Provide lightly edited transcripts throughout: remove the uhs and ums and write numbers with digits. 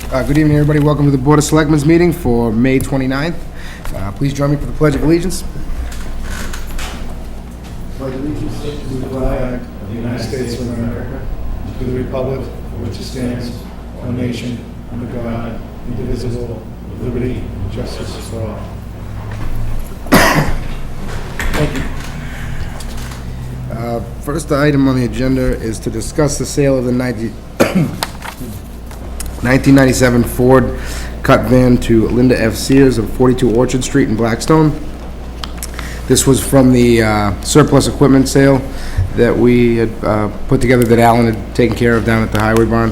Good evening, everybody. Welcome to the Board of Selectmen's meeting for May 29th. Please join me for the Pledge of Allegiance. Pledge allegiance to the flag of the United States of America, to the republic for which it stands, one nation, under God, indivisible, with liberty and justice for all. Thank you. First item on the agenda is to discuss the sale of the 1997 Ford Cut van to Linda F. Sears of 42 Orchard Street in Blackstone. This was from the surplus equipment sale that we had put together, that Alan had taken care of down at the Highway Barn.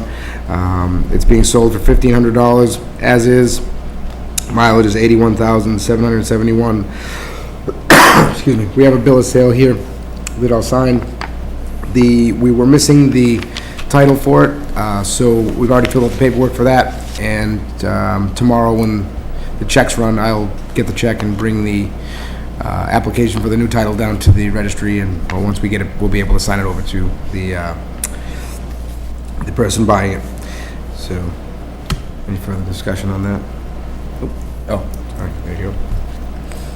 It's being sold for $1,500 as is. Mileage is 81,771. Excuse me. We have a bill of sale here that I'll sign. We were missing the title for it, so we've already filled out the paperwork for that, and tomorrow when the checks run, I'll get the check and bring the application for the new title down to the registry, and once we get it, we'll be able to sign it over to the person buying it. So, any further discussion on that? Oh, sorry, there you go.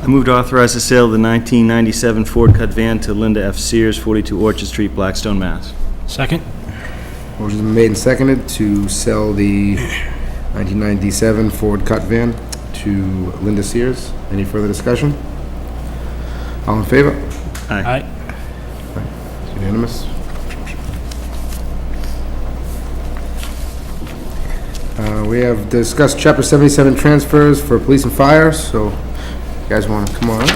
I move to authorize the sale of the 1997 Ford Cut van to Linda F. Sears, 42 Orchard Street, Blackstone, Mass. Second. Motion's been made and seconded to sell the 1997 Ford Cut van to Linda Sears. Any further discussion? All in favor? Aye. It's unanimous. We have discussed Chapter 77 transfers for police and fire, so you guys want to come on up?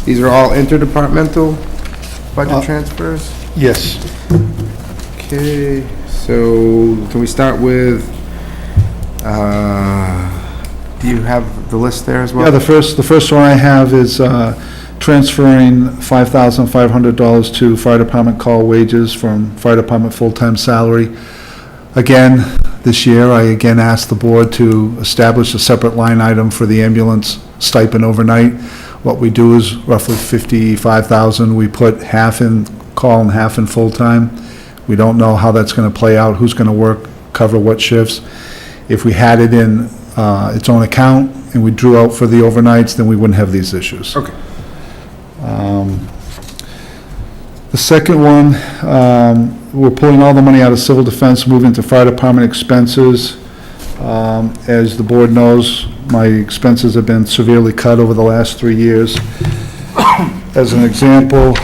These are all interdepartmental budget transfers? Yes. Okay, so can we start with, do you have the list there as well? Yeah, the first one I have is transferring $5,500 to fire department call wages from fire department full-time salary. Again, this year, I again asked the board to establish a separate line item for the ambulance stipend overnight. What we do is roughly $55,000. We put half in call and half in full-time. We don't know how that's going to play out, who's going to work, cover what shifts. If we had it in its own account and we drew out for the overnights, then we wouldn't have these issues. Okay. The second one, we're pulling all the money out of civil defense, moving to fire department expenses. As the board knows, my expenses have been severely cut over the last 3 years. As an example,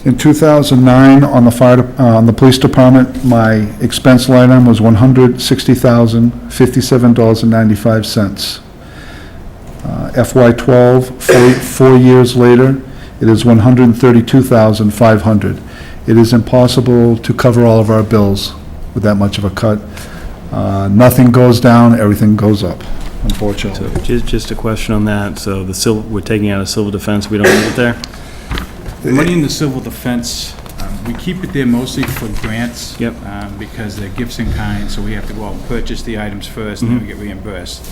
in 2009, on the police department, my expense line item was $160,057.95. FY12, 4 years later, it is $132,500. It is impossible to cover all of our bills with that much of a cut. Nothing goes down, everything goes up, unfortunately. So just a question on that. So we're taking out of civil defense, we don't need it there? The money in the civil defense, we keep it there mostly for grants. Yep. Because they're gifts in kind, so we have to go out and purchase the items first, and then we get reimbursed.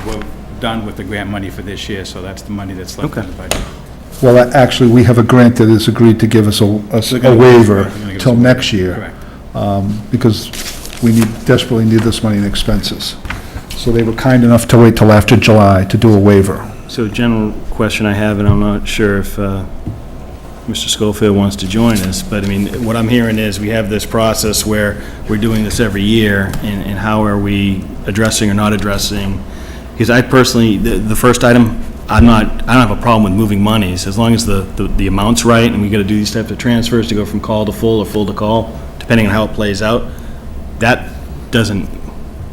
We're done with the grant money for this year, so that's the money that's left in the budget. Well, actually, we have a grant that has agreed to give us a waiver till next year. Correct. Because we desperately need this money in expenses. So they were kind enough to wait till after July to do a waiver. So general question I have, and I'm not sure if Mr. Schofield wants to join us, but I mean, what I'm hearing is we have this process where we're doing this every year, and how are we addressing or not addressing? Because I personally, the first item, I don't have a problem with moving monies, as long as the amount's right, and we gotta do these types of transfers to go from call to full or full to call, depending on how it plays out. That doesn't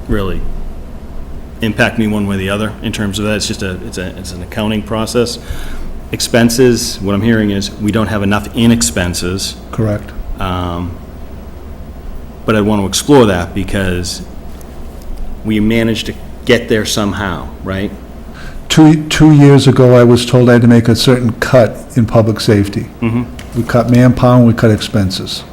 really impact me one way or the other in terms of that. It's just it's an accounting process. Expenses, what I'm hearing is we don't have enough in expenses. Correct. But I want to explore that because we managed to get there somehow, right? Two years ago, I was told I had to make a certain cut in public safety. Mm-hmm. We cut manpower, and we cut expenses.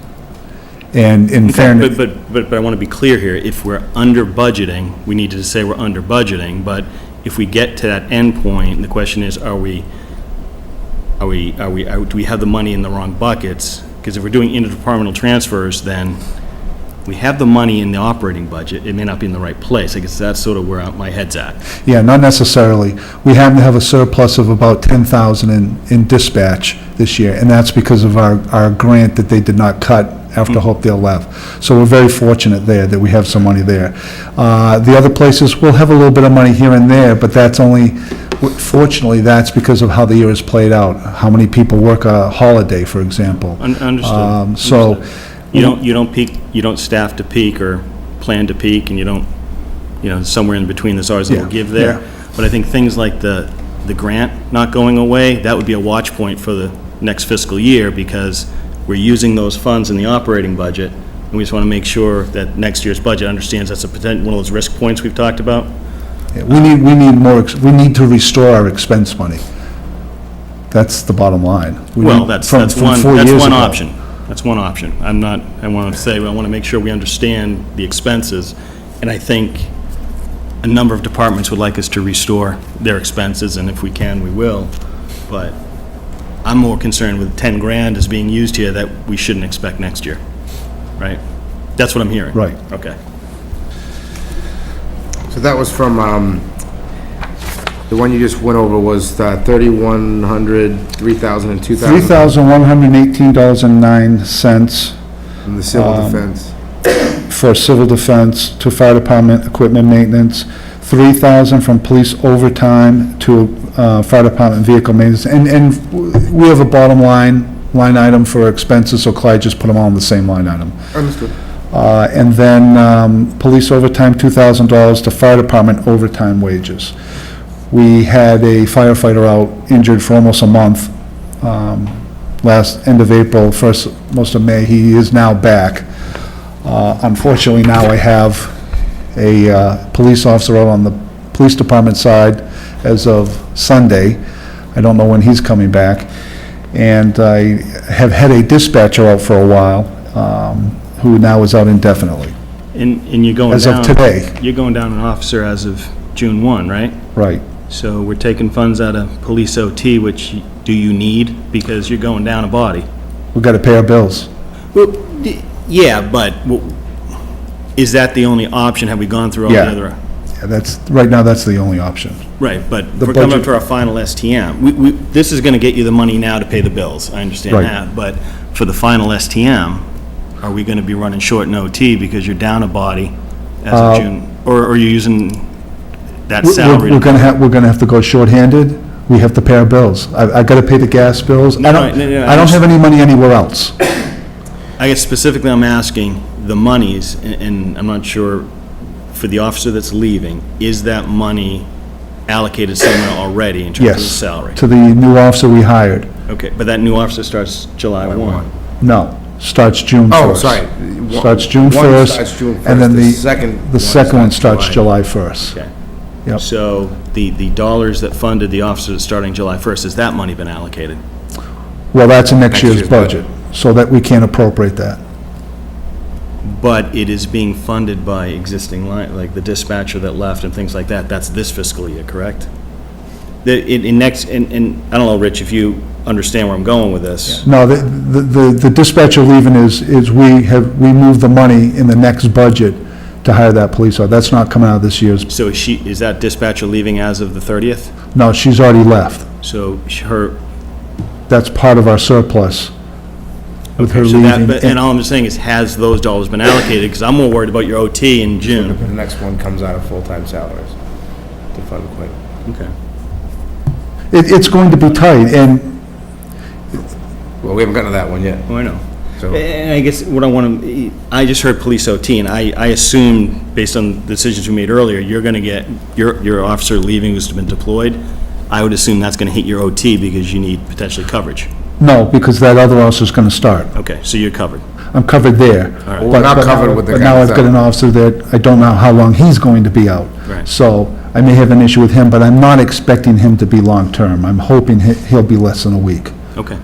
And in fairness... But I want to be clear here. If we're under budgeting, we need to say we're under budgeting, but if we get to that end point, the question is, are we do we have the money in the wrong buckets? Because if we're doing interdepartmental transfers, then we have the money in the operating budget, it may not be in the right place. I guess that's sort of where my head's at. Yeah, not necessarily. We happen to have a surplus of about 10,000 in dispatch this year, and that's because of our grant that they did not cut after Hopedale left. So we're very fortunate there that we have some money there. The other places, we'll have a little bit of money here and there, but that's only, fortunately, that's because of how the year has played out. How many people work a holiday, for example. Understood. So, You don't peak, you don't staff to peak or plan to peak, and you don't, somewhere in between, there's always a little Yeah, give there. yeah. But I think things like the grant not going away, that would be a watch point for the next fiscal year, because we're using those funds in the operating budget, and we just want to make sure that next year's budget understands that's one of those risk points we've talked about. yeah, we need more, we need to restore our expense money. That's the bottom line. We Well, need- that's from one 4 years ago. option. That's one option. I want to say, I want to make sure we understand the expenses, and I think a number of departments would like us to restore their expenses, and if we can, we will. But I'm more concerned with 10 grand is being used here that we shouldn't expect next year, right? That's what I'm hearing. Right. Okay. So that was from, the one you just went over was 3,100, 3,000, and 2,000 $3,118.09 from the civil defense. for civil defense to fire department equipment maintenance, 3,000 from police overtime to fire department vehicle maintenance, and we have a bottom line item for expenses, so Clyde just put them all in the same line item. Understood. And then police overtime, $2,000 to fire department overtime wages. We had a firefighter out injured for almost a month, end of April, most of May. He is now back. Unfortunately, now I have a police officer out on the police department side as of Sunday. I don't know when he's coming back. And I have had a dispatcher out for a while, who now is out indefinitely, And you're going as down... of today. You're going down an officer as of June 1, right? Right. So we're taking funds out of police OT, which do you need? Because you're going down a body. We've got to pay our bills. Well, yeah, but is that the only option? Have we gone through all the Yeah. other? Yeah, right now, that's the only option. Right, but The we're coming up budget- to our final STM. This is going to get you the money now to pay the bills, I understand Right. that. But for the final STM, are we going to be running short in OT because you're down a body as of June? Or are you using that salary? We're gonna have to go shorthanded. We have to pay our bills. I gotta pay the gas bills. No, I no, don't have any money anywhere else. I guess specifically I'm asking the monies, and I'm not sure, for the officer that's leaving, is that money allocated somewhere already in terms of the Yes. salary? To the new officer we hired. Okay, but that new officer starts July 1. No, starts June 1st. Oh, sorry. Starts June One 1st. starts June 1st. And then The second one starts July 1st. Okay. Yep. So the dollars that funded the officers starting July 1st, has that money been allocated? Well, that's in next Next year's year's budget, so that we can't appropriate that. But it is being funded by existing line, like the dispatcher that left and things like that. That's this fiscal year, correct? In next, and I don't know, Rich, if you understand where I'm going with this. No, the dispatcher leaving is we moved the money in the next budget to hire that police officer. That's not coming out of this year's, So is that dispatcher leaving as of the 30th? no, she's already left. So her, That's part of our surplus with her so that, leaving. and all I'm just saying is, has those dollars been allocated? Because I'm more worried about your OT in The June. next one comes out of full-time salaries to fund equipment. Okay. It's going to be tight, and Well, we haven't gotten to that one yet. Oh, I know. So, And I guess what I want to, I just heard police OT, and I assume, based on the decisions we made earlier, you're going to get, your officer leaving who's been deployed, I would assume that's going to hit your OT because you need potentially coverage. no, because that other officer's going to start. Okay, so you're covered. I'm covered there. right. Well, we're not But covered now- with the But guy now that's I've got out. an officer that I don't know how long he's going to be out. Right. So I may have an issue with him, but I'm not expecting him to be long-term. I'm hoping he'll be less than a week. Okay,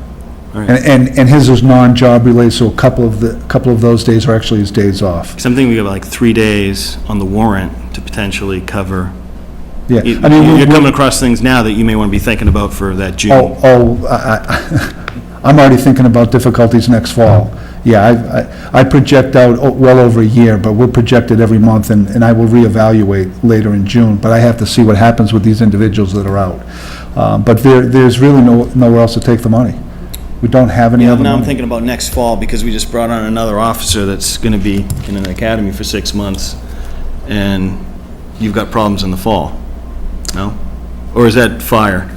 all right. And his is non-job related, so a couple of those days are actually his days off. Because I'm thinking we have like 3 days on the warrant to potentially cover Yeah. You- I mean, You're we- coming across things now that you may want to be thinking about for that June. I'm already thinking about difficulties next fall. Yeah, I project out well over a year, but we're projected every month, and I will reevaluate later in June, but I have to see what happens with these individuals that are out. But there's really nowhere else to take the money. We don't have any Yeah, other now I'm money. thinking about next fall, because we just brought on another officer that's going to be in an academy for 6 months, and you've got problems in the fall, no? Or is that fire?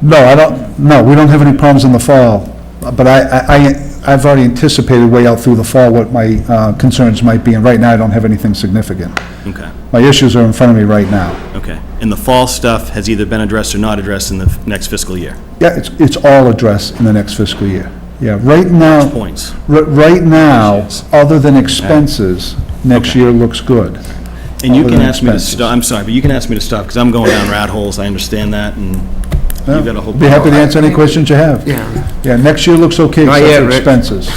No, we don't have any problems in the fall, but I've already anticipated way out through the fall what my concerns might be, and right now I don't have anything significant. Okay, My issues are in front of me right now. okay. And the fall stuff has either been addressed or not addressed in the next fiscal year? Yeah, it's all addressed in the next fiscal year. Yeah, right now, Points. right now, other than expenses, next year looks good. And you Other can than ask me to expenses. stop, I'm sorry, but you can ask me to stop, because I'm going down rat holes, I understand that, and you've got a whole... Be happy to answer any questions you have. Yeah. Yeah, next year looks okay Not except yet, for Rick. expenses.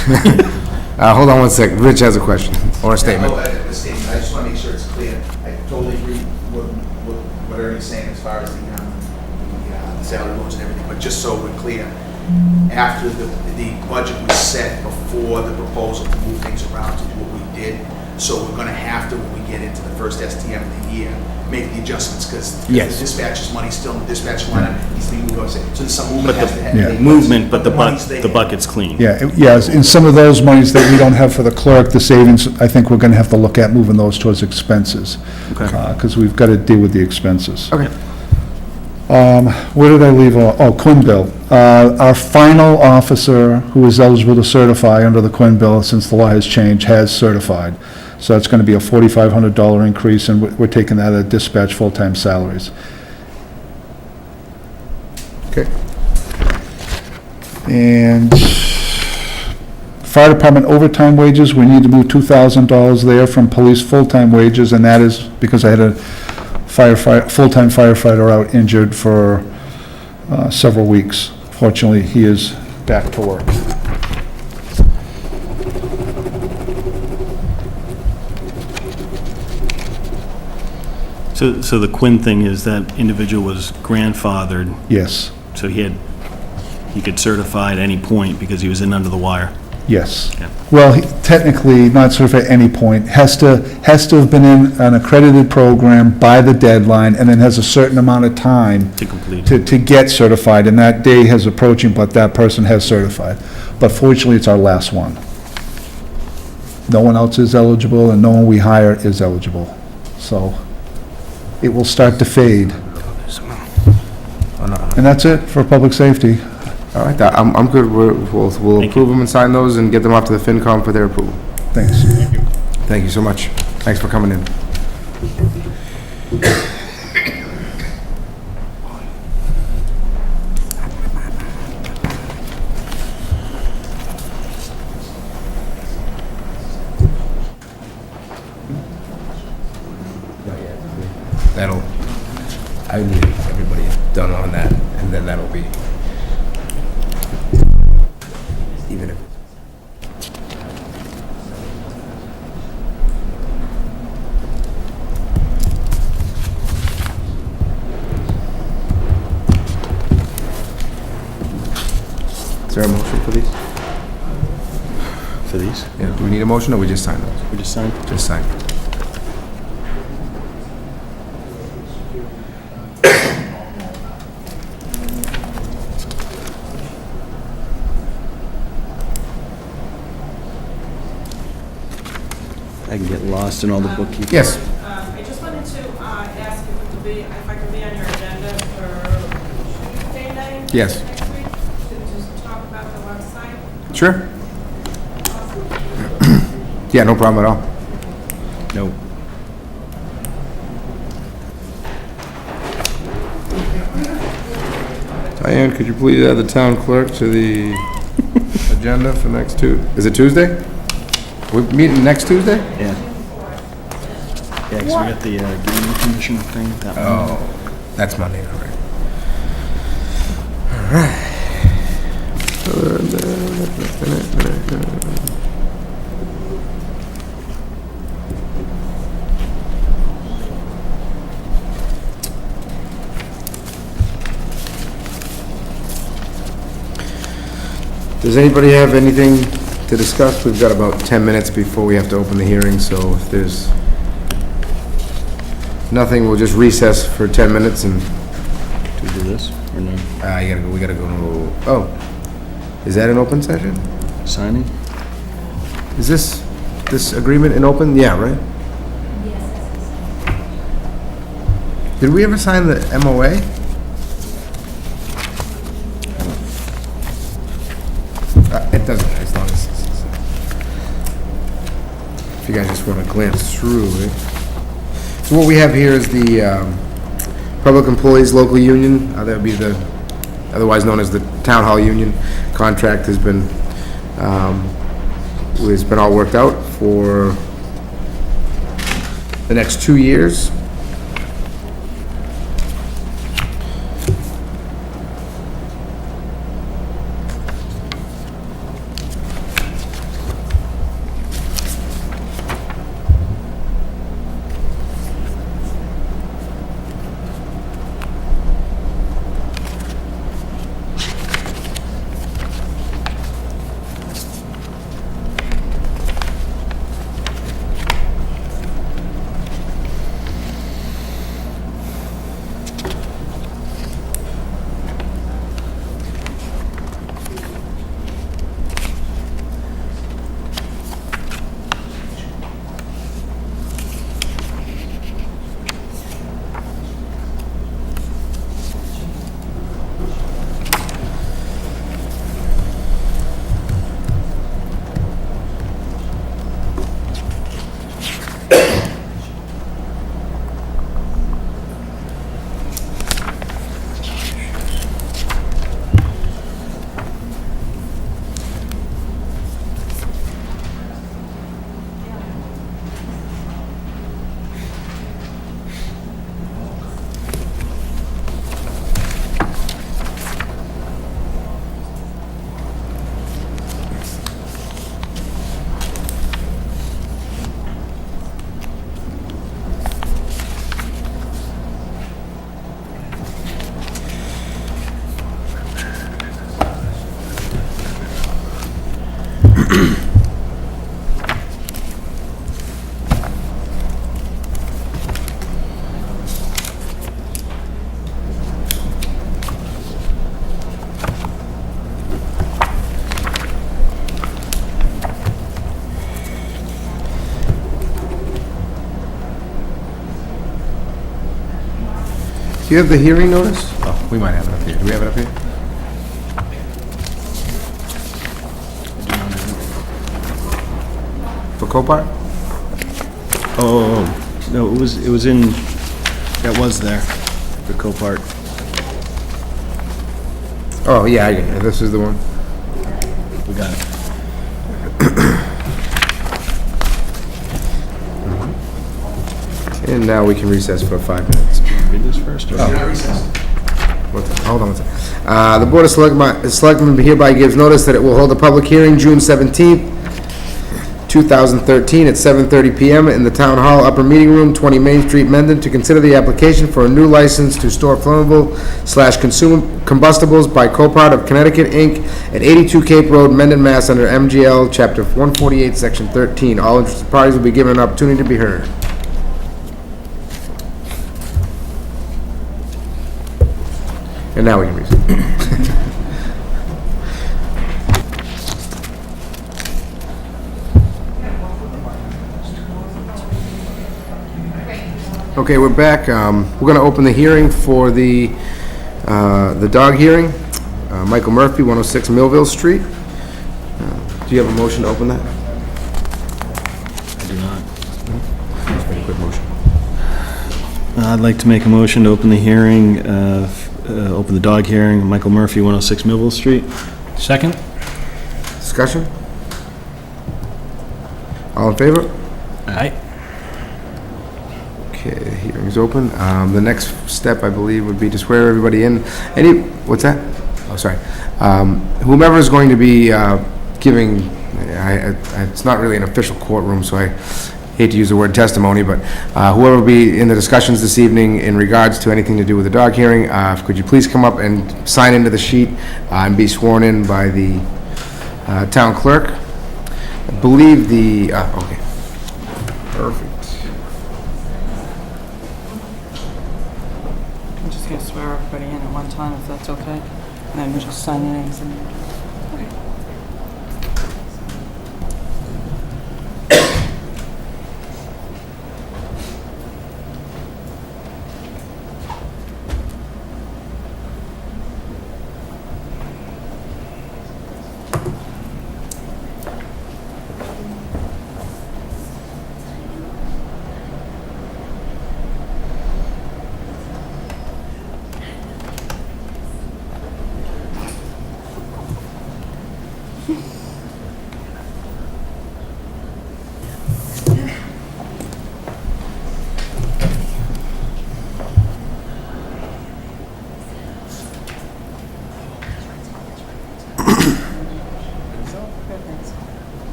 Hold on one second. Rich has a question or a statement. I just want to make sure it's clear. I totally agree with what Ernie's saying as far as the salary loads and everything, but just so we're clear, after the budget was set before the proposal to move things around to do what we did, so we're going to have to, when we get into the first STM of the year, make the adjustments, because the Yes. dispatcher's money still in the dispatch line, needs to be moved, so there's some movement has to Yeah. take place. Movement, but the money's there. bucket's clean. Yeah, yes, in some of those monies that we don't have for the clerk, the savings, I think we're gonna have to look at moving those towards expenses. Okay. Because we've got to deal with the expenses. Okay. Where did I leave off? Oh, Quinn bill. Our final officer who is eligible to certify under the Quinn bill, since the law has changed, has certified. So that's going to be a $4,500 increase, and we're taking that at dispatch full-time salaries. Okay. And fire department overtime wages, we need to move $2,000 there from police full-time wages, and that is because I had a full-time firefighter out injured for several weeks. Fortunately, he is back to work. So the Quinn thing is that individual was grandfathered, Yes, so he could certify at any point because he was in under the wire. yes. Yeah. Well, technically, not certified at any point, has to have been in an accredited program by the deadline, and then has a certain amount of time To complete. to get certified, and that day is approaching, but that person has certified. But fortunately, it's our last one. No one else is eligible, and no one we hire is eligible. So it will start to fade. And that's it for public safety. All right, I'm good. We'll Thank approve them and sign those and get them off to the FinCom for their approval. Thanks. Thank you so much. Thanks for coming in. I need everybody done on that, and then that'll be, even if. Is there a motion for these? For these? Yeah, do we need a motion, or we just sign those? We just signed? Just sign. I can get lost in all the bookkeeping. Yes. I just wanted to ask if I could be on your agenda for Tuesday night? Yes. Next week, to just talk about the website. Sure. Yeah, no problem at all. No. Diane, could you please add the town clerk to the agenda for next Is it Tuesday? We're meeting next Tuesday? Yeah. Yeah, because we got the gaming commission thing, that one. Oh, that's Monday, all right. Does anybody have anything to discuss? We've got about 10 minutes before we have to open the hearing, so if there's nothing, we'll just recess for 10 minutes and, Do we do this or no? we gotta go to, oh, is that an open session? Signing? Is this agreement an open? Yeah, right? Did we ever sign the MOA? It doesn't, as long as, if you guys just want to glance through it. So what we have here is the Public Employees Local Union, that would be the, otherwise known as the Town Hall Union. Contract has been all worked out for the next 2 years. Do you have the hearing notice? Oh, we might have it up here. Do we have it up here? For Copart? Oh, no, it was in, that was there, the Copart. Oh, yeah, I get it. This is the one. We got it. And now we can recess for 5 minutes. Read this first, or? Not recessed. Hold on one second. The Board of Selectmen hereby gives notice that it will hold a public hearing June 17th, 2013, at 7:30 PM in the Town Hall Upper Meeting Room, 20 Main Street, Mendon, to consider the application for a new license to store flammable/consumer combustibles by Copart of Connecticut, Inc., at 82 Cape Road, Mendon, Mass., under MGL, Chapter 148, Section 13. All interested parties will be given an opportunity to be heard. And now we can resume. Okay, we're back. We're going to open the hearing for the dog hearing. Michael Murphy, 106 Millville Street. Do you have a motion to open that? I do not. Just make a quick motion. I'd like to make a motion to open the hearing, open the dog hearing, Michael Murphy, 106 Millville Street. Second? Discussion? All in favor? Aye. Okay, the hearing's open. The next step, I believe, would be to swear everybody in. What's that? Oh, sorry. Whomever is going to be giving, it's not really an official courtroom, so I hate to use the word testimony, but whoever will be in the discussions this evening in regards to anything to do with the dog hearing, could you please come up and sign into the sheet and be sworn in by the Town clerk. I believe the, okay. Perfect. I'm just gonna swear everybody in at one time, if that's okay. And then we just sign your names and...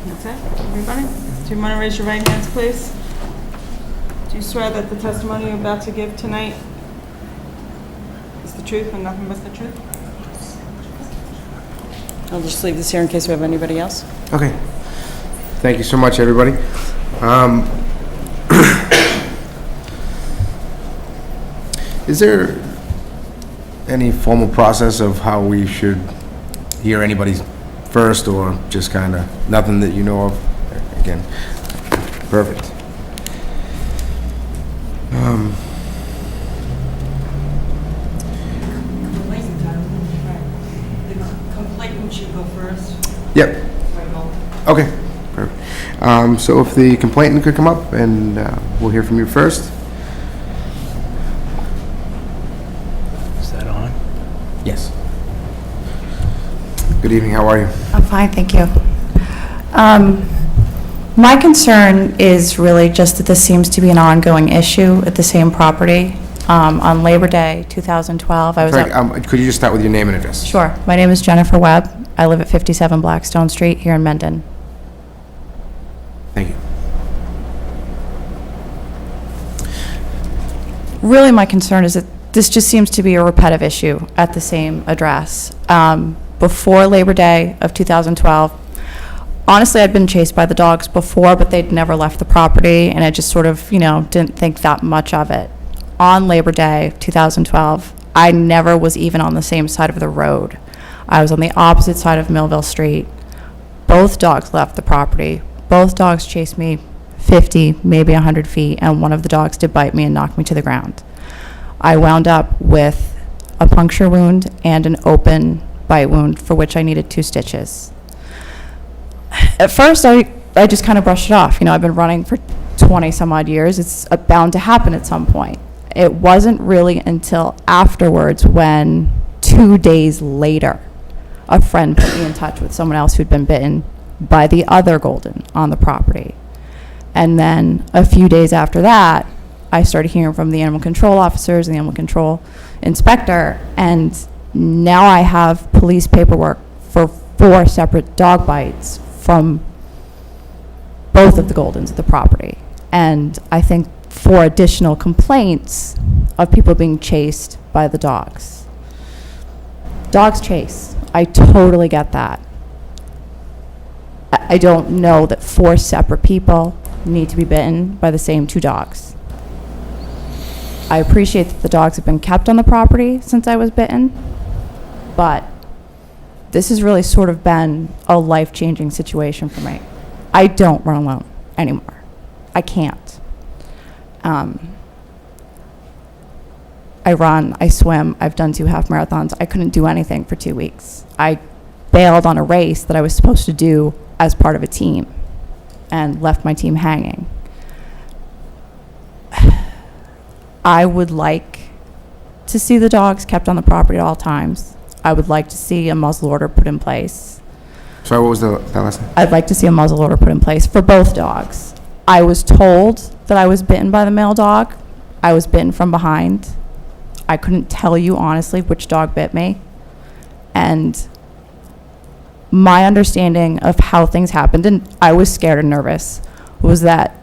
That's it, everybody? Do you want to raise your right hands, please? Do you swear that the testimony you're about to give tonight is the truth and nothing but the truth? I'll just leave this here in case we have anybody else. Okay. Thank you so much, everybody. Is there any formal process of how we should hear anybody's first, or just kind of nothing that you know of? Again, perfect. The complainant should go first. Yep. Okay. Perfect. So if the complainant could come up, and we'll hear from you first. Is that on? Yes. Good evening. How are you? I'm fine, thank you. My concern is really just that this seems to be an ongoing issue at the same property. On Labor Day 2012, I was Sorry, out... could you just start with your name and address? Sure. My name is Jennifer Webb. I live at 57 Blackstone Street here in Mendon. Thank you. Really, my concern is that this just seems to be a repetitive issue at the same address. Before Labor Day of 2012, honestly, I'd been chased by the dogs before, but they'd never left the property, and I just sort of, didn't think that much of it. On Labor Day 2012, I never was even on the same side of the road. I was on the opposite side of Millville Street. Both dogs left the property. Both dogs chased me 50, maybe 100 feet, and one of the dogs did bite me and knock me to the ground. I wound up with a puncture wound and an open bite wound for which I needed 2 stitches. At first, I just kind of brushed it off. I've been running for 20 some odd years. It's bound to happen at some point. It wasn't really until afterwards when 2 days later, a friend put me in touch with someone else who'd been bitten by the other golden on the property. And then a few days after that, I started hearing from the animal control officers and the animal control inspector, and now I have police paperwork for 4 separate dog bites from both of the goldens at the property. And I think 4 additional complaints of people being chased by the dogs. Dogs chase. I totally get that. I don't know that 4 separate people need to be bitten by the same 2 dogs. I appreciate that the dogs have been kept on the property since I was bitten, but this has really sort of been a life-changing situation for me. I don't run alone anymore. I can't. I run, I swim, I've done 2 half marathons. I couldn't do anything for 2 weeks. I bailed on a race that I was supposed to do as part of a team and left my team hanging. I would like to see the dogs kept on the property at all times. I would like to see a muzzle order put in place. Sorry, what was that last name? I'd like to see a muzzle order put in place for both dogs. I was told that I was bitten by the male dog. I was bitten from behind. I couldn't tell you honestly which dog bit me. And my understanding of how things happened, and I was scared and nervous, was that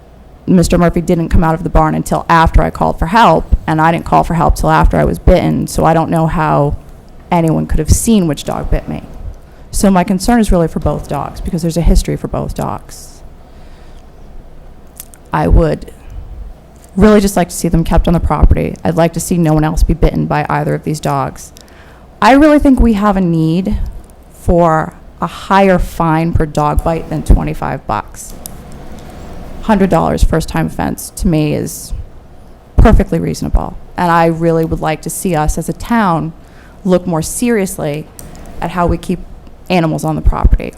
Mr. Murphy didn't come out of the barn until after I called for help, and I didn't call for help till after I was bitten, so I don't know how anyone could have seen which dog bit me. So my concern is really for both dogs, because there's a history for both dogs. I would really just like to see them kept on the property. I'd like to see no one else be bitten by either of these dogs. I really think we have a need for a higher fine per dog bite than $25. $100 first time offense to me is perfectly reasonable. And I really would like to see us as a town look more seriously at how we keep animals on the property.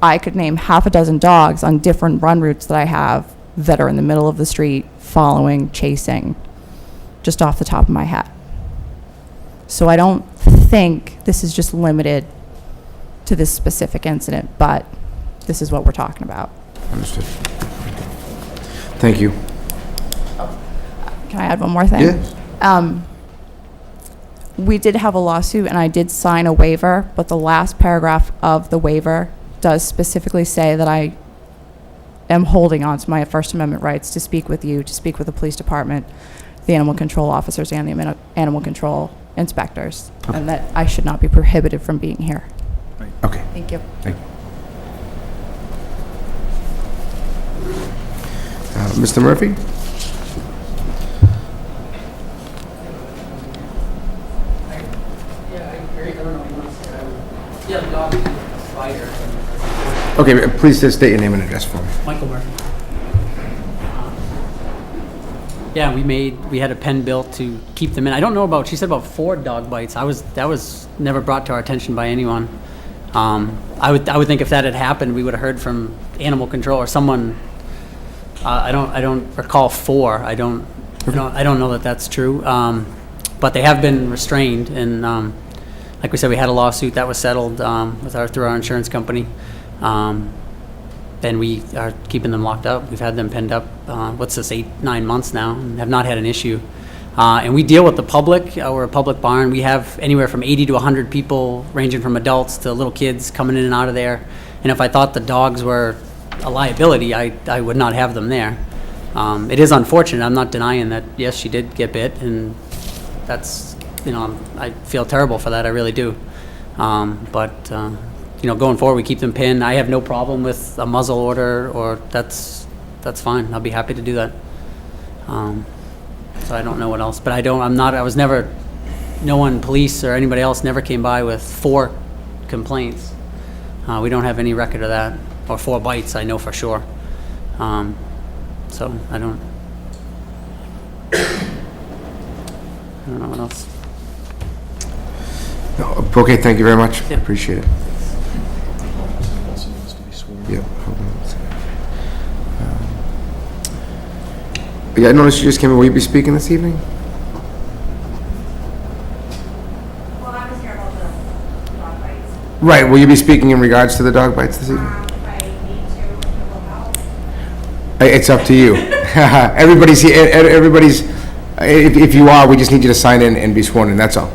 I could name half a dozen dogs on different run routes that I have that are in the middle of the street, following, chasing, just off the top of my head. So I don't think this is just limited to this specific incident, but this is what we're talking about. Understood. Thank you. Can I add one more thing? Yes. We did have a lawsuit, and I did sign a waiver, but the last paragraph of the waiver does specifically say that I am holding on to my First Amendment rights to speak with you, to speak with the police department, the animal control officers, and the animal control inspectors, and that I should not be prohibited from being here. Okay. Thank you. Thank you. Mr. Murphy? Okay, please just state your name and address for me. Michael Murphy. Yeah, we had a pen built to keep them in. I don't know about, she said about 4 dog bites. That was never brought to our attention by anyone. I would think if that had happened, we would have heard from animal control or someone. I don't recall 4. I don't know that that's true. But they have been restrained, and like we said, we had a lawsuit that was settled through our insurance company. And we are keeping them locked up. We've had them penned up, 8-9 months now, and have not had an issue. And we deal with the public. We're a public barn. We have anywhere from 80 to 100 people, ranging from adults to little kids, coming in and out of there. And if I thought the dogs were a liability, I would not have them there. It is unfortunate. I'm not denying that, yes, she did get bit, and that's, I feel terrible for that. I really do. But going forward, we keep them pinned. I have no problem with a muzzle order, or that's fine. I'll be happy to do that. So I don't know what else, but no one, police or anybody else never came by with 4 complaints. We don't have any record of that, or 4 bites, I know for sure. So I don't know what else. No, okay, thank you very much. Yeah. Appreciate it. Yep. Hold on one second. Yeah, I noticed you just came in. Will you be speaking this evening? Well, I was here about the dog bites. Right, will you be speaking in regards to the dog bites this evening? If I need to, it will help. It's up to you. Everybody's here, if you are, we just need you to sign in and be sworn in, that's all.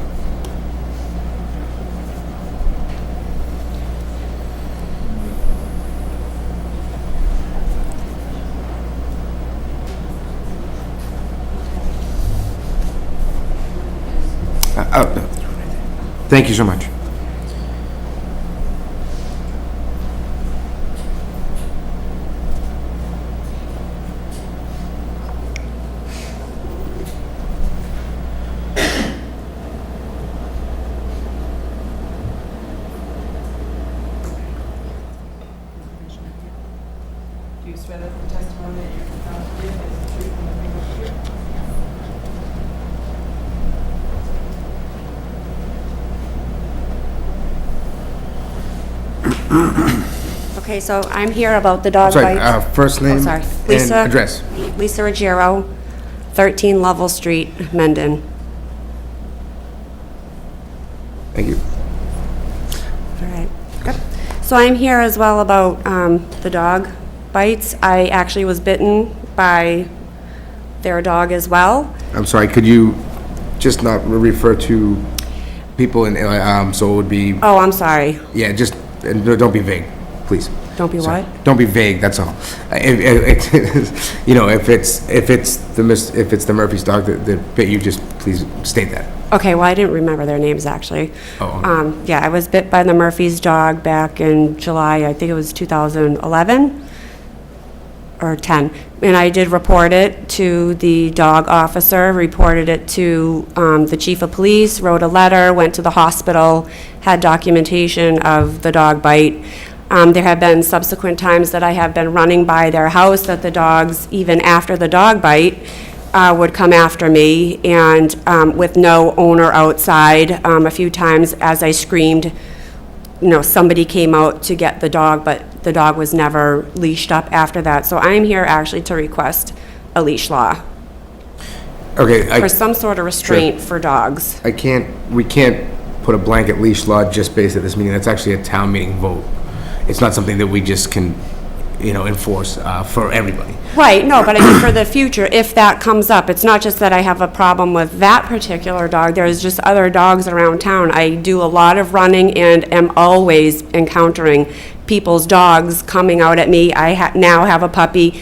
Thank you so much. Do you swear that the testimony that you're about to give is the truth and nothing but the truth? Okay, Okay, so I'm here about the dog Sorry, bites. first name sorry. and Lisa. address. Lisa Ruggiero, 13 Lovell Street, Mendon. Thank you. All right. Good. So I'm here as well about the dog bites. I actually was bitten by their dog as well. I'm sorry, could you just not refer to people in, so it would be, Oh, I'm sorry. yeah, just, and don't be vague, please. Don't be Sorry. what? Don't be vague, that's all. You know, if it's the Murphy's dog that bit you, just please state that. Okay, well, I didn't remember their names, actually. Oh, okay. Yeah, I was bit by the Murphy's dog back in July, I think it was 2011 or 10. And I did report it to the dog officer, reported it to the chief of police, wrote a letter, went to the hospital, had documentation of the dog bite. There have been subsequent times that I have been running by their house that the dogs, even after the dog bite, would come after me, and with no owner outside. A few times as I screamed, you know, somebody came out to get the dog, but the dog was never leashed up after that. So I'm here actually to request a leash law Okay, for some sort of restraint for dogs. we can't put a blanket leash law just based at this meeting. That's actually a town meeting vote. It's not something that we just can, you know, enforce for everybody. Right, no, but I mean, for the future, if that comes up, it's not just that I have a problem with that particular dog, there's just other dogs around town. I do a lot of running and am always encountering people's dogs coming out at me. I now have a puppy,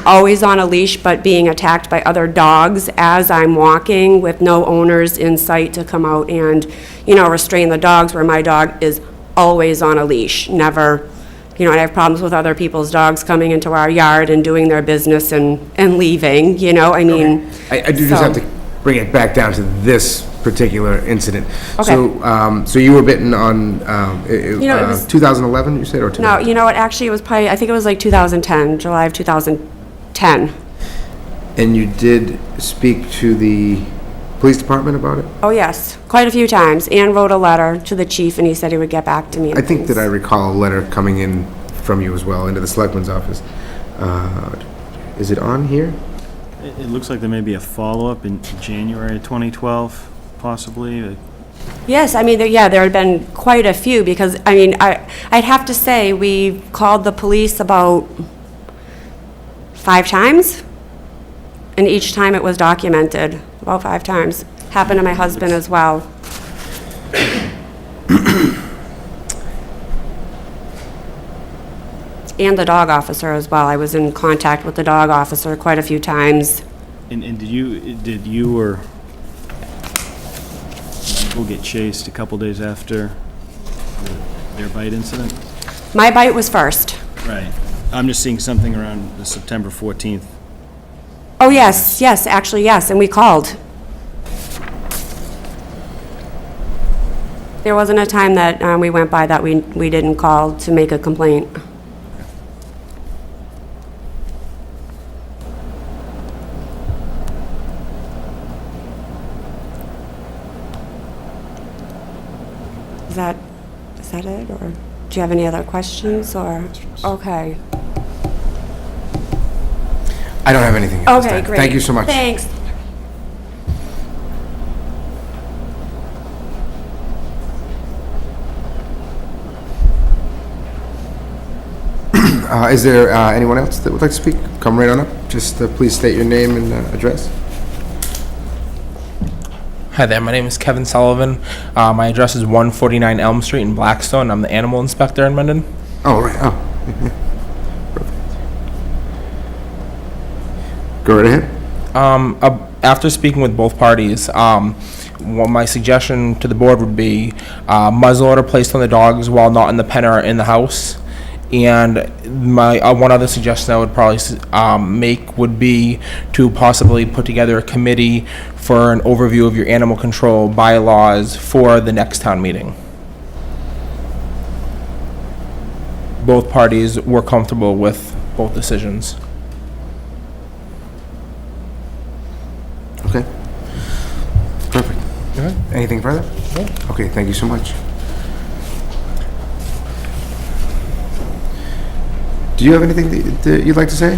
always on a leash, but being attacked by other dogs as I'm walking with no owners in sight to come out and, you know, restrain the dogs, where my dog is always on a leash, never. You know, and I have problems with other people's dogs coming into our yard and doing their business and leaving, you know, I mean. I do just have to bring it back down to this particular incident. Okay. So you were bitten on, know, it was- 2011, you said, or 2000? No, you know what, actually, it was probably, I think it was like 2010, July of 2010. And you did speak to the police department about it? Oh, yes, quite a few times, and wrote a letter to the chief, and he said he would get back to me. I think that I recall a letter coming in from you as well, into the selectman's office. Is it on here? It looks like there may be a follow-up in January 2012, possibly. Yes, I mean, there had been quite a few, because, I mean, I'd have to say, we called the police about 5 times, and each time it was documented, about 5 times. Happened to my husband as well. And the dog officer as well. I was in contact with the dog officer quite a few times. And did you or Michael get chased a couple days after their bite incident? My bite was first. Right. I'm just seeing something around the September 14th. Oh, yes, actually, yes, and we called. There wasn't a time that we went by that we didn't call to make a complaint. Is that it, or do you have any other questions, or? Okay. I don't have anything at this Okay, time. great. Thank you so much. Thanks. Is there anyone else that would like to speak? Come right on up. Just please state your name and address. Hi there, my name is Kevin Sullivan. My address is 149 Elm Street in Blackstone. I'm the animal inspector in Mendon. Oh, right. Oh. Perfect. Go right ahead. After speaking with both parties, my suggestion to the board would be muzzle order placed on the dogs while not in the pen or in the house. And my one other suggestion I would probably make would be to possibly put together a committee for an overview of your animal control bylaws for the next town meeting. Both parties were comfortable with both decisions. Okay. Perfect. Okay. Anything further? Okay, thank you so much. Do you have anything that you'd like to say?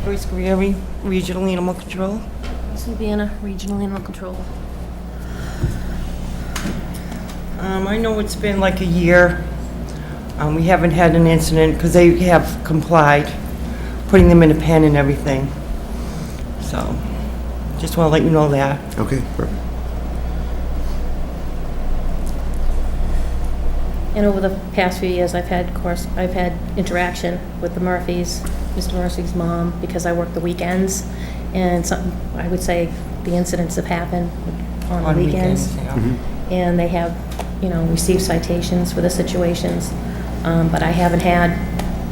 Joyce Guerrieri, Regional Animal Control. Savannah, Regional Animal Control. I know it's been like a year. We haven't had an incident because they have complied, putting them in a pen and everything. So, just want to let you know that. Okay, perfect. And over the past few years, I've had interaction with the Murphys, Mr. Murphy's mom, because I work the weekends, and I would say the incidents have happened on the weekends. Yeah. And they have, received citations for the situations, but I haven't had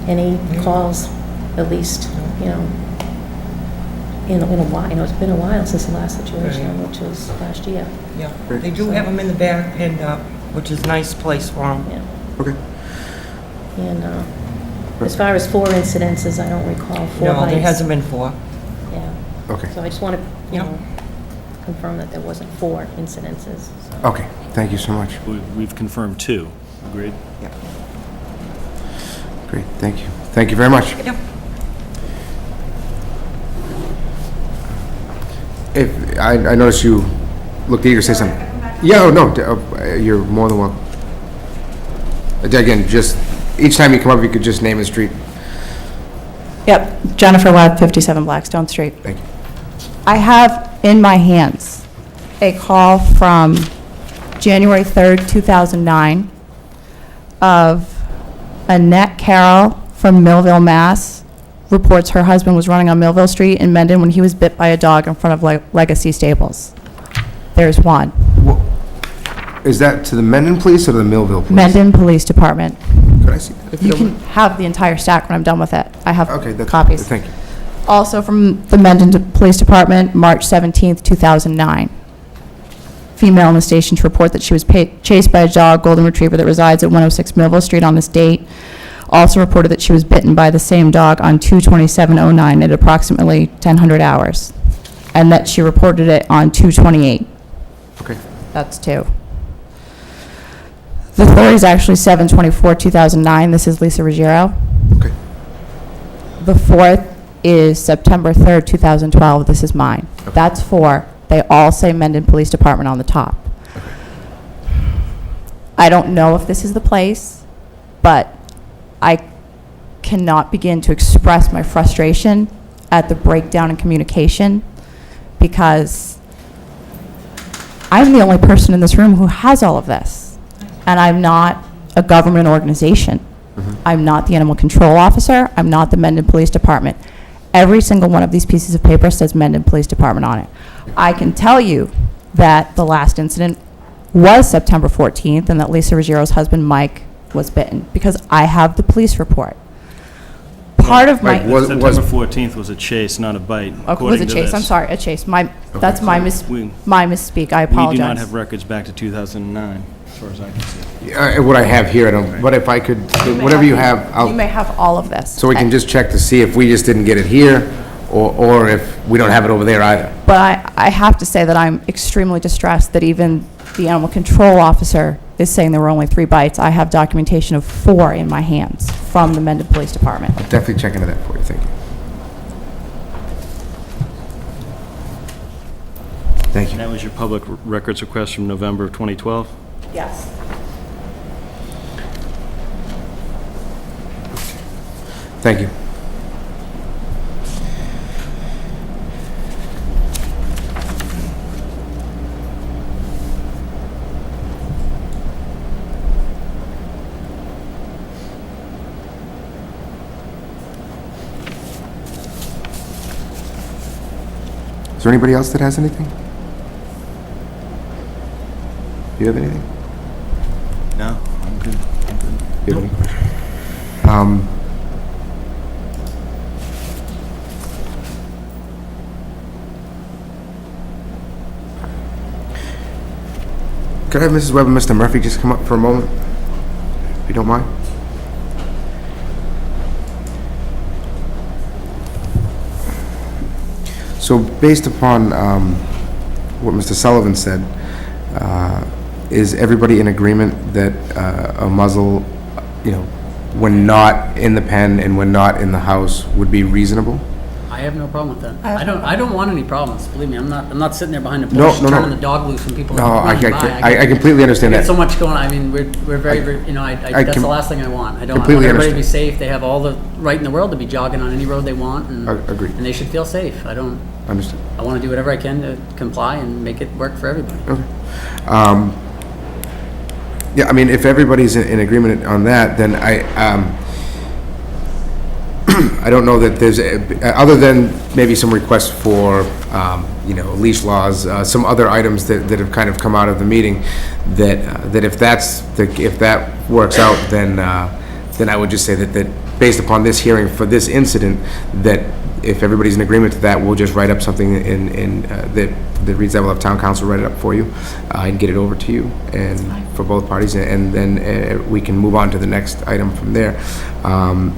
any calls, at least, in a while. It's been a while since the last situation, which was last year. Yeah, they do have them in the back pinned up, which is a nice place for them. Yeah. Okay. And as far as 4 incidences, I don't recall 4 bites. No, there hasn't been 4. Yeah. Okay. So I just want to, Yep. confirm that there wasn't 4 incidences. So. Okay, thank you so much. We've confirmed 2. Agreed? Yeah. Great, thank you. Thank you very much. Yep. If, I noticed you looked eager to say something. Yeah, oh, no, you're more than welcome. Again, just, each time you come up, you could just name the street. Yep, Jennifer Webb, 57 Blackstone Street. Thank you. I have in my hands a call from January 3rd, 2009 of Annette Carroll from Millville, Mass. Reports her husband was running on Millville Street in Mendon when he was bit by a dog in front of Legacy Stables. There's one. Is that to the Mendon Police or to the Millville Police? Mendon Police Department. Could I see that? if You don't can mind? have the entire stack when I'm done with it. I have Okay, that's. copies. Thank you. Also from the Mendon Police Department, March 17th, 2009. Female in the station to report that she was chased by a dog, golden retriever, that resides at 106 Millville Street on this date. Also reported that she was bitten by the same dog on 2/27/09 at approximately 1000 hours, and that she reported it on 2/28. Okay. That's 2. The third is actually 7/24/2009. This is Lisa Ruggiero. Okay. The fourth is September 3rd, 2012. This is mine. That's 4. They all say Mendon Police Department on the top. I don't know if this is the place, but I cannot begin to express my frustration at the breakdown in communication, because I'm the only person in this room who has all of this, and I'm not a government organization. I'm not the animal control officer. I'm not the Mendon Police Department. Every single one of these pieces of paper says Mendon Police Department on it. I can tell you that the last incident was September 14th, and that Lisa Ruggiero's husband, Mike, was bitten, because I have the police report. Part of my... Like, was- September 14th was a chase, not a bite, Okay, was according a to chase, this. I'm sorry, a chase. That's my We- misspeak, I We do not apologize. have records back to 2009, as far as I can see. What I have here, I don't, but if I could, whatever you have, You may I'll, have all of this. so we can just check to see if we just didn't get it here, or if we don't have it over there either. But I have to say that I'm extremely distressed that even the animal control officer is saying there were only 3 bites. I have documentation of 4 in my hands from the Mendon Police Department. Definitely check into that for you, thank you. Thank And you. that was your public records request from November of 2012? Yes. Thank you. Is there anybody else that has anything? Do you have anything? No, I'm good. Do you have any questions? Could I have Mrs. Webb and Mr. Murphy just come up for a moment, if you don't mind? So based upon what Mr. Sullivan said, is everybody in agreement that a muzzle, when not in the pen and when not in the house would be reasonable? I have no problem with that. I have no I don't want any problems, believe me. I'm not sitting there behind the No, bush no, no. turning the dog loose when people No, are running by. I completely understand There's that. so much going on. I mean, we're very, that's the last thing I want. I want completely everybody to be understand. safe. They have all the right in the world to be jogging on any road they want, and Agreed. and they should feel safe. Understood. I want to do whatever I can to comply and make it work for everybody. Yeah, I mean, if everybody's in agreement on that, then I don't know that there's, other than maybe some requests for, leash laws, some other items that have kind of come out of the meeting, that if that works out, then I would just say that based upon this hearing for this incident, that if everybody's in agreement to that, we'll just write up something that reads that. We'll have town council write it up for you and get it over to you and for both parties, and then we can move on to the next item from there.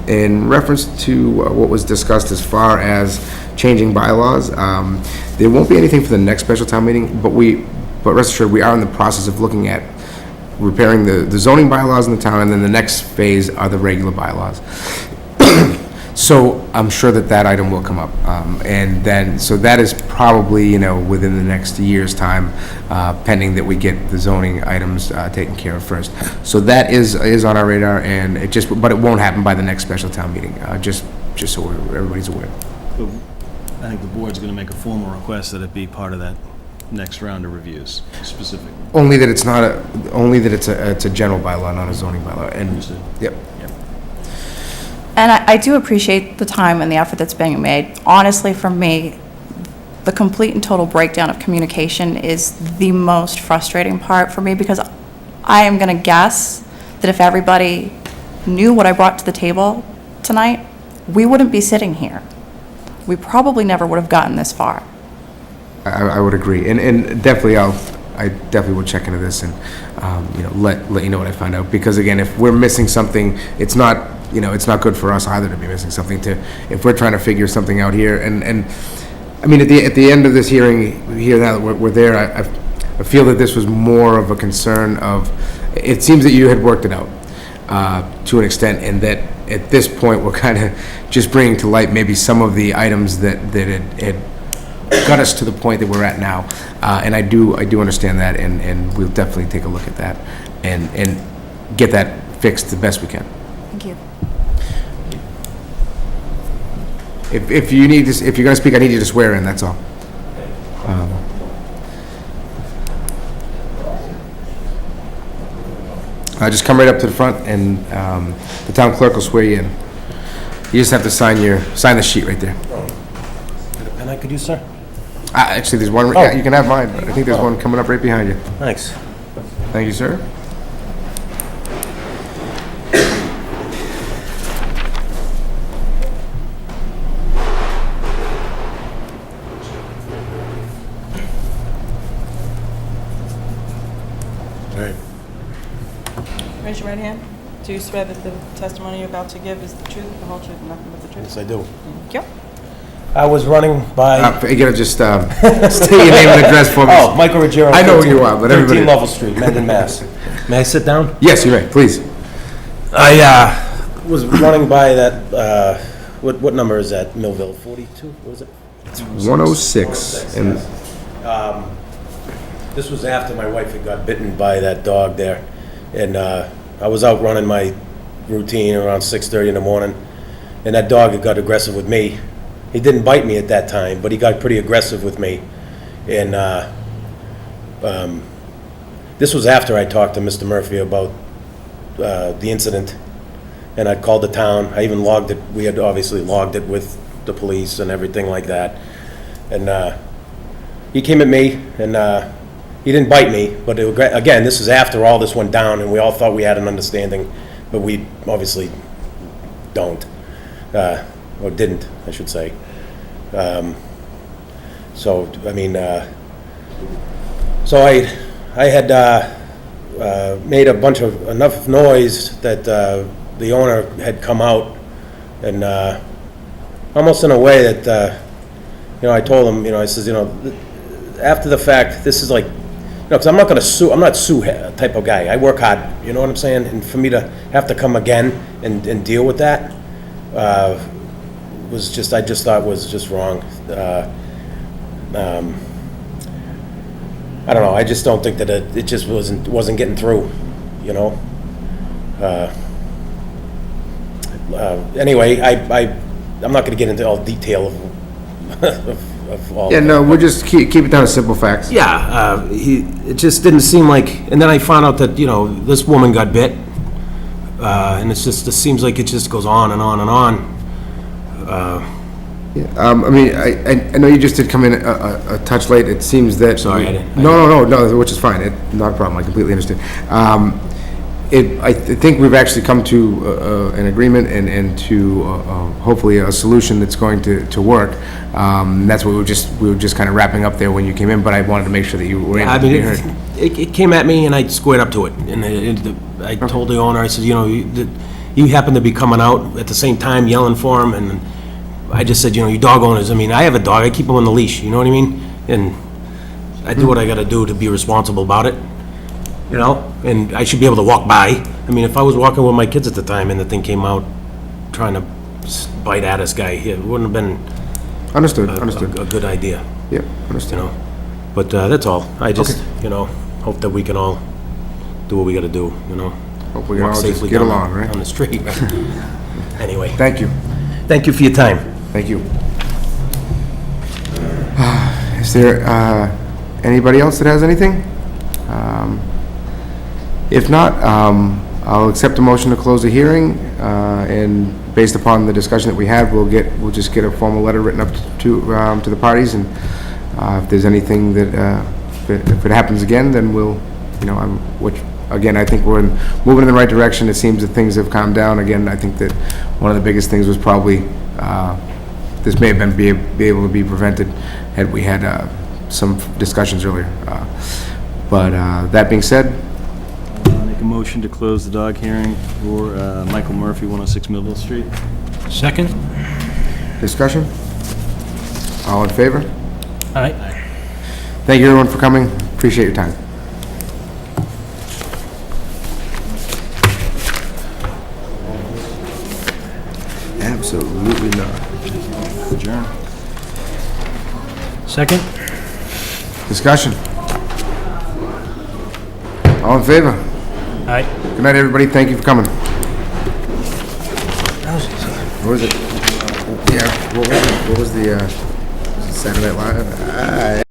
In reference to what was discussed as far as changing bylaws, there won't be anything for the next special town meeting, but rest assured, we are in the process of looking at repairing the zoning bylaws in the town, and then the next phase are the regular bylaws. So I'm sure that item will come up. And then, so that is probably, within the next year's time, pending that we get the zoning items taken care of first. So that is on our radar, and but it won't happen by the next special town meeting, just so everybody's aware. So I think the board's going to make a formal request that it be part of that next round of reviews, specifically. Only that it's a general bylaw, not a zoning bylaw. And, Understood. yep. And I do appreciate the time and the effort that's being made. Honestly, for me, the complete and total breakdown of communication is the most frustrating part for me, because I am going to guess that if everybody knew what I brought to the table tonight, we wouldn't be sitting here. We probably never would have gotten this far. I would agree, and definitely I definitely will check into this and let you know what I find out, because again, if we're missing something, it's not good for us either to be missing something. If we're trying to figure something out here, and I mean, at the end of this hearing here, now that we're there, I feel that this was more of a concern of, it seems that you had worked it out to an extent, and that at this point we're kind of just bringing to light maybe some of the items that had got us to the point that we're at now, and I do understand that, and we'll definitely take a look at that and get that fixed the best we can. Thank you. If you're gonna speak, I need you to swear in, that's all. Just come right up to the front, and the town clerk will swear you in. You just have to sign the sheet right there. And I could use, sir? Actually, there's one, you can have mine, but I think there's one coming up right behind you. Thanks. Thank you, sir. Raise your right hand. Do you swear that the testimony you're about to give is the truth, the whole truth, and nothing but the truth? Yes, I do. Thank you. I was running by... You gotta just state your name and address for me. Oh, Michael Ruggiero. I know who you are, but everybody... 13 Lovell Street, Mendon, Mass. May I sit down? Yes, you may, please. I was running by that, what number is that, Millville? 42, what is it? It's 106, and yes. This was after my wife had got bitten by that dog there, and I was out running my routine around 6:30 in the morning, and that dog had got aggressive with me. He didn't bite me at that time, but he got pretty aggressive with me, and this was after I talked to Mr. Murphy about the incident, and I'd called the town. I even logged it. We had obviously logged it with the police and everything like that, and he came at me, and he didn't bite me, but again, this is after all this went down, and we all thought we had an understanding, but we obviously don't, or didn't, I should say. So, I mean, so I had made enough noise that the owner had come out, and almost in a way that, I told him, I says, after the fact, this is like, you know, because I'm not gonna sue, I'm not sue type of guy. I work hard, you know what I'm saying? And for me to have to come again and deal with that, was just, I just thought was just wrong. I don't know, I just don't think that it just wasn't getting through, you know? Anyway, I'm not gonna get into all detail of all. Yeah, no, we'll just keep it down to simple facts. Yeah, it just didn't seem like, and then I found out that, you know, this woman got bit, and it seems like it just goes on and on and on. I mean, I know you just did come in a touch late. It seems that... Sorry, I didn't. No, which is fine. Not a problem. I completely understand. I think we've actually come to an agreement and to hopefully a solution that's going to work. That's what we were just kind of wrapping up there when you came in, but I wanted to make sure that you were able to be heard. It came at me and I squared up to it. And I told the owner, I said, you know, you happen to be coming out at the same time yelling for him, and I just said, you know, you dog owners, I mean, I have a dog, I keep him on the leash, you know what I mean? And I do what I gotta do to be responsible about it, you know? And I should be able to walk by. I mean, if I was walking with my kids at the time and the thing came out trying to bite at this guy, it wouldn't have been Understood. a good idea, Yep, you understood. know? But that's all. I just, you know, hope that we can all do what we gotta do, you know? Hope we can Walk all just safely get down along, right? On the street. Anyway, Thank you. thank you for your time. Thank you. Is there anybody else that has anything? If not, I'll accept a motion to close the hearing, and based upon the discussion that we had, we'll just get a formal letter written up to the parties, and if there's anything that, if it happens again, then we'll, you know, which, again, I think we're moving in the right direction. It seems that things have calmed down. Again, I think that one of the biggest things was probably, this may have been be able to be prevented had we had some discussions earlier. But that being said, Make a motion to close the dog hearing for Michael Murphy, 106 Millville Street. Second? discussion? All in favor? Aye. Thank you, everyone, for coming. Appreciate your time. Absolutely not. Adjourn. Second? Discussion? All in favor? Aye. Good night, everybody. Thank you for coming. What was it? Yeah, what was the Saturday Night Live?